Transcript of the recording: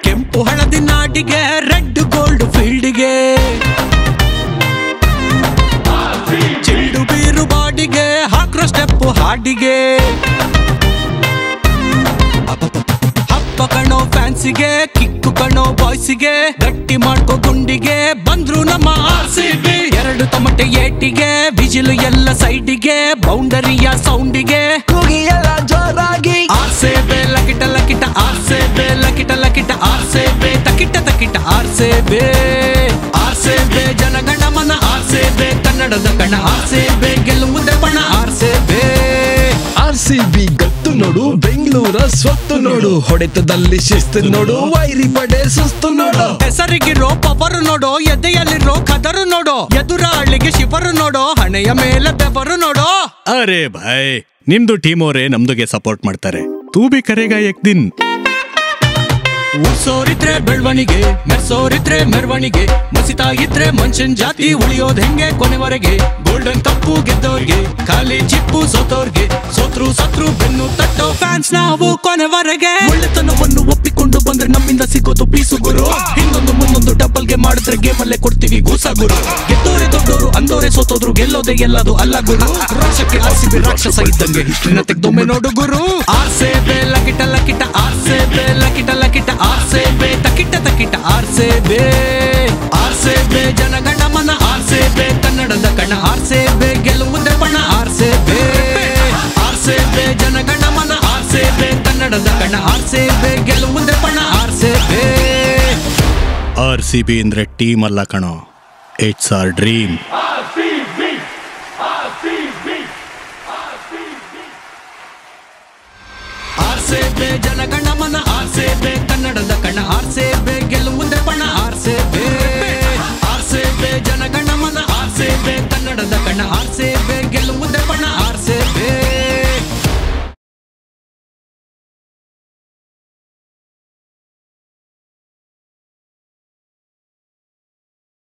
ಕೆಂಪು ಹಳದಿ ನಾಡಿಗೆ ರೆಡ್ ಗೋಲ್ಡ್ ಫೀಲ್ಡ್ಗೆ ಚೆಂಡು ಬೀರು ಬಾಡಿಗೆ ಹಾಕ್ರೋ ಸ್ಟೆಪ್ ಹಾಡಿಗೆ ಹಬ್ಬ ಕಣೋ ಫ್ಯಾನ್ಸಿಗೆ ಕಿಕ್ಕು ಕಣೋ ಬಾಯ್ಸಿಗೆ ಗಟ್ಟಿ ಮಾಡ್ಕೋ ಗುಂಡಿಗೆ ಬಂದ್ರು ನಮ್ಮ RCB ಎರಡು ತಮಟೆ ಏಟಿಗೆ ವಿಜಿಲು ಎಲ್ಲ ಸೈಡಿಗೆ ಬೌಂಡರಿಯ ಸೌಂಡಿಗೆ ಕೂಗಿ ಎಲ್ಲ ಜೋರಾಗಿ RCB ಲಕಿಟ ಲಕಿಟ RCB ಲಕಿಟ ಲಕಿಟ RCB ತಕಿಟ ತಕಿಟ RCB RCB Jana Gana Mana RCB ಕನ್ನಡದ ಕಣ RCB ಗೆಲ್ಲುವುದೇ ಬಣ RCB RCB ಗತ್ತು ನೋಡು ಬೆಂಗಳೂರ ಸ್ವತ್ತು ನೋಡು ಹೊಡೆತದಲ್ಲಿ ಶಿಸ್ತು ನೋಡು ವೈರಿ ಪಡೆ ಸುಸ್ತು ನೋಡು ಹೆಸರಿಗಿರೋ ಪವರು ನೋಡೋ ಎದೆಯಲ್ಲಿರೋ ಕದರು ನೋಡೋ ಎದುರಾಳಿಗೆ ಶಿವರು ನೋಡೋ ಹಣೆಯ ಮೇಲೆ ಬೆವರು ನೋಡೋ ಅರೆ ಭಾಯ್ ನಿಮ್ದು ಟೀಮ್ ಅವರೇ ನಮ್ದುಗೆ ಸಪೋರ್ಟ್ ಮಾಡ್ತಾರೆ ತೂ ಬಿ ಕರೆಗಾ ಏಕ್ ದಿನ್ ಉರ್ಸೋರಿದ್ರೆ ಬೆಳವಣಿಗೆ ಮೆರ್ಸೋರಿದ್ರೆ ಮೆರವಣಿಗೆ ಮಸಿತಾ ಇದ್ರೆ ಮನುಷ್ಯನ್ ಜಾತಿ ಉಳಿಯೋದ್ ಹೆಂಗೆ ಕೊನೆವರೆಗೆ ಗೋಲ್ಡನ್ ಕಪ್ಪು ಗೆದ್ದೋರ್ಗೆ ಖಾಲಿ ಚಿಪ್ಪು ಸೋತೋರ್ಗೆ ಸೋತ್ರು ಸತ್ರು ಬೆನ್ನು ತಟ್ಟೋ ಫ್ಯಾನ್ಸ್ ನಾವು ಕೊನೆವರೆಗೆ ಒಳ್ಳೆತನವನ್ನು ಒಪ್ಪಿಕೊಂಡು ಬಂದ್ರೆ ನಮ್ಮಿಂದ ಸಿಗೋದು ಪೀಸು ಗುರು ಇನ್ನೊಂದು ಮುಂದೊಂದು ಡಬಲ್ ಗೆ ಮಾಡಿದ್ರೆ ಗೇಮ್ ಅಲ್ಲೇ ಕೊಡ್ತೀವಿ ಗೂಸ ಗುರು ಗೆದ್ದೋರೆ ದೊಡ್ಡೋರು ಅಂದೋರೆ ಸೋತೋದ್ರು ಗೆಲ್ಲೋದೆ ಎಲ್ಲದು ಅಲ್ಲ ಗುರು ರಾಕ್ಷಕ್ಕೆ RCB ರಾಕ್ಷಸ ಇದ್ದಂಗೆ ಹಿಸ್ಟ್ರಿನ ತೆಗ್ದೊಮ್ಮೆ ನೋಡು ಗುರು RCB ಲಕಿಟ ಲಕಿಟ RCB ಲಕಿಟ ಲಕಿಟ RCB ತಕಿಟ ತಕಿಟ RCB RCB Jana Gana Mana RCB ಕನ್ನಡದ ಕಣ RCB ಗೆಲ್ಲುವುದೇ ಬಣ RCB RCB ಜನಗಣಮನ RCB ಕನ್ನಡದ ಕಣ RCB ಗೆಲ್ಲುವುದೇ ಬಣ RCB ಅಂದ್ರೆ ಟೀಮ್ ಅಲ್ಲ ಕಣೋ it's our dream RCB Jana Gana Mana RCB ಕನ್ನಡದ ಕಣ RCB ಗೆಲ್ಲುವುದೇ ಬಣ RCB RCB ಜನಗಣಮನ RCB ಕನ್ನಡದ ಕಣ RCB